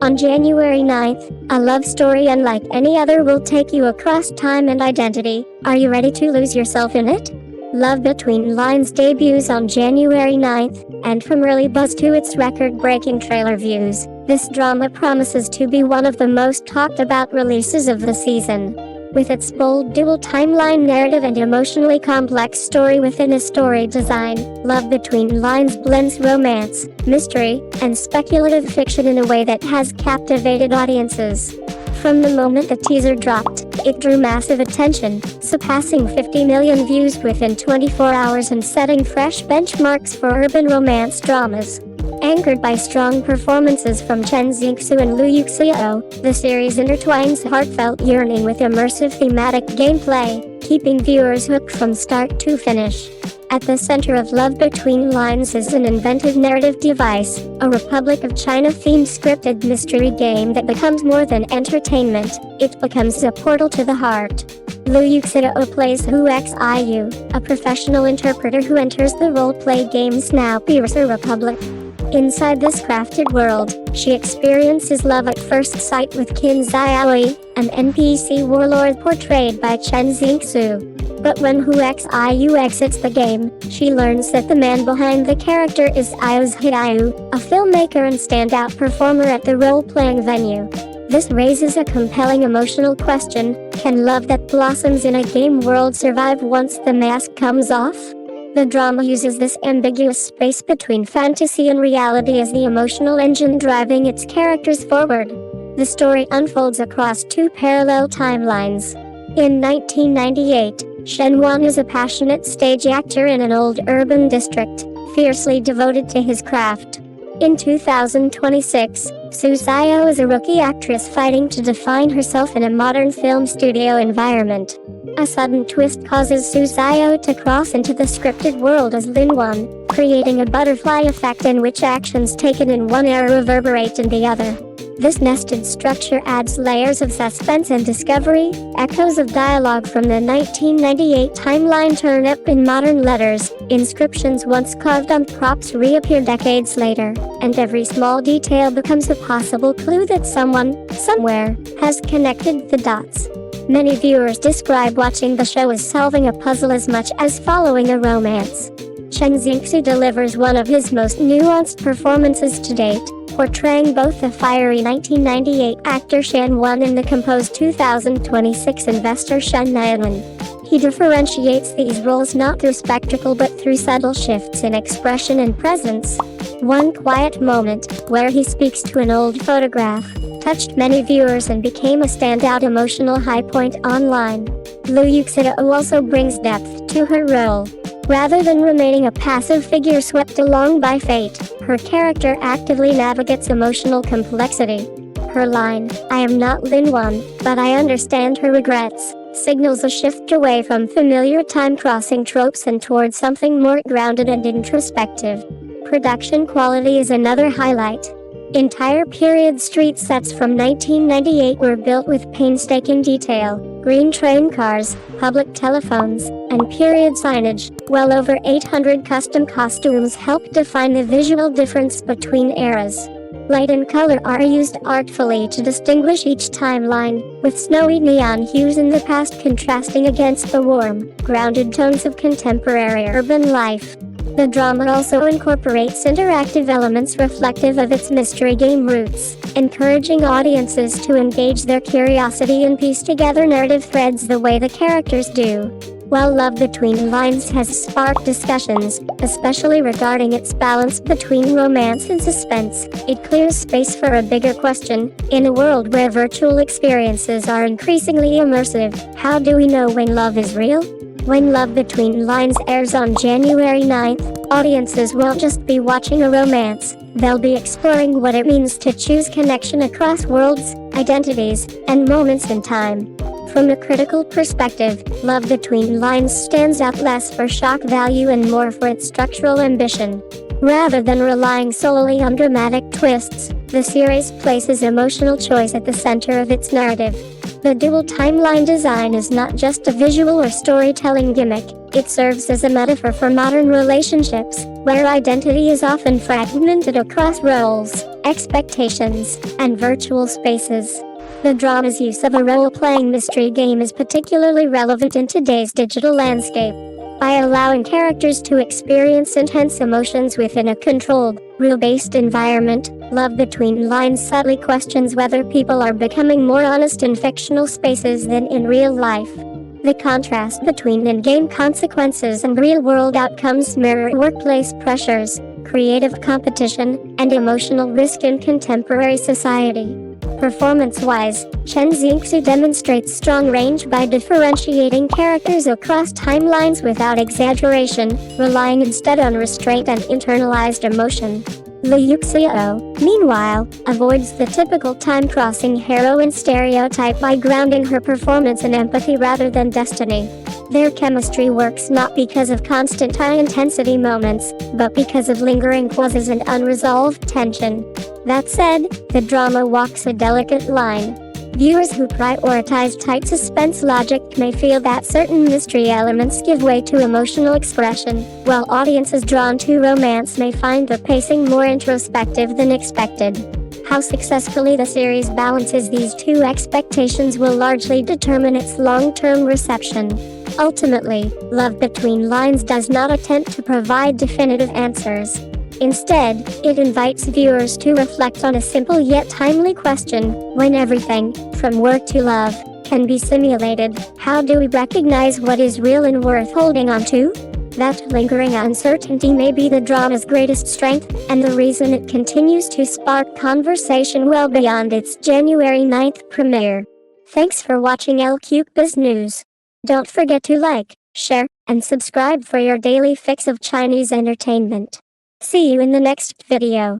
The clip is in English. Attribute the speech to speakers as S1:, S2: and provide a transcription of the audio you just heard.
S1: On January 9th, a love story unlike any other will take you across time and identity. Are you ready to lose yourself in it? Love Between Lines debuts on January 9th, and from early buzz to its record-breaking trailer views, this drama promises to be one of the most talked-about releases of the season. With its bold dual timeline narrative and emotionally complex story within a story design, Love Between Lines blends romance, mystery, and speculative fiction in a way that has captivated audiences. From the moment the teaser dropped, it drew massive attention, surpassing 50 million views within 24 hours and setting fresh benchmarks for urban romance dramas. Anchored by strong performances from Chen Xingxu and Yuxiao, the series intertwines heartfelt yearning with immersive thematic gameplay, keeping viewers hooked from start to finish. At the center of Love Between Lines is an inventive narrative device, a Republic of China-themed scripted mystery game that becomes more than entertainment. It becomes a portal to the heart. Yuxiao plays Yuxiao, a professional interpreter who enters the role-play game Cbiz Republic. Inside this crafted world, she experiences love at first sight with Chen Xingxu, an NPC warlord portrayed by Chen Xingxu. But when Yuxiao exits the game, she learns that the man behind the character is Yuxiao, a filmmaker and standout performer at the role-playing venue. This raises a compelling emotional question: can love that blossoms in a game world survive once the mask comes off? The drama uses this ambiguous space between fantasy and reality as the emotional engine driving its characters forward. The story unfolds across two parallel timelines. In 1998, Shenwan is a passionate stage actor in an old urban district, fiercely devoted to his craft. In 2026, Yuxiao is a rookie actress fighting to define herself in a modern film studio environment. A sudden twist causes Yuxiao to cross into the scripted world as Linwan, creating a butterfly effect in which actions taken in one era reverberate in the other. This nested structure adds layers of suspense and discovery. Echoes of dialogue from the 1998 timeline turn up in modern letters. Inscriptions once carved on props reappear decades later, and every small detail becomes a possible clue that someone, somewhere, has connected the dots. Many viewers describe watching the show as solving a puzzle as much as following a romance. Chen Xingxu delivers one of his most nuanced performances to date, portraying both the fiery 1998 actor Shan Wan and the composed 2026 investor Shen Xingxu. He differentiates these roles not through spectacle but through subtle shifts in expression and presence. One quiet moment, where he speaks to an old photograph, touched many viewers and became a standout emotional high point online. Yuxiao also brings depth to her role. Rather than remaining a passive figure swept along by fate, her character actively navigates emotional complexity. Her line, "I am not Linwan, but I understand her regrets," signals a shift away from familiar time-crossing tropes and towards something more grounded and introspective. Production quality is another highlight. Entire period street sets from 1998 were built with painstaking detail. Green train cars, public telephones, and period signage. Well over 800 custom costumes help define the visual difference between eras. Light and color are used artfully to distinguish each timeline, with snowy neon hues in the past contrasting against the warm, grounded tones of contemporary urban life. The drama also incorporates interactive elements reflective of its mystery game roots, encouraging audiences to engage their curiosity and piece together narrative threads the way the characters do. While Love Between Lines has sparked discussions, especially regarding its balance between romance and suspense, it clears space for a bigger question. In a world where virtual experiences are increasingly immersive, how do we know when love is real? When Love Between Lines airs on January 9th, audiences won't just be watching a romance, they'll be exploring what it means to choose connection across worlds, identities, and moments in time. From a critical perspective, Love Between Lines stands out less for shock value and more for its structural ambition. Rather than relying solely on dramatic twists, The series places emotional choice at the center of its narrative. The dual timeline design is not just a visual or storytelling gimmick, it serves as a metaphor for modern relationships, where identity is often fragmented across roles, expectations, and virtual spaces. The drama's use of a role-playing mystery game is particularly relevant in today's digital landscape. By allowing characters to experience intense emotions within a controlled, rule-based environment, Love Between Lines subtly questions whether people are becoming more honest in fictional spaces than in real life. The contrast between in-game consequences and real-world outcomes mirror workplace pressures, creative competition, and emotional risk in contemporary society. Performance-wise, Chen Xingxu demonstrates strong range by differentiating characters across timelines without exaggeration, relying instead on restraint and internalized emotion. Yuxiao, meanwhile, avoids the typical time-crossing heroine stereotype by grounding her performance in empathy rather than destiny. Their chemistry works not because of constant high-intensity moments, but because of lingering pauses and unresolved tension. That said, the drama walks a delicate line. Viewers who prioritize tight suspense logic may feel that certain mystery elements give way to emotional expression, while audiences drawn to romance may find the pacing more introspective than expected. How successfully the series balances these two expectations will largely determine its long-term reception. Ultimately, Love Between Lines does not attempt to provide definitive answers. Instead, it invites viewers to reflect on a simple yet timely question: when everything, from work to love, can be simulated, how do we recognize what is real and worth holding on to? That lingering uncertainty may be the drama's greatest strength, and the reason it continues to spark conversation well beyond its January 9th premiere. Thanks for watching Cbiz News. Don't forget to like, share, and subscribe for your daily fix of Chinese entertainment. See you in the next video.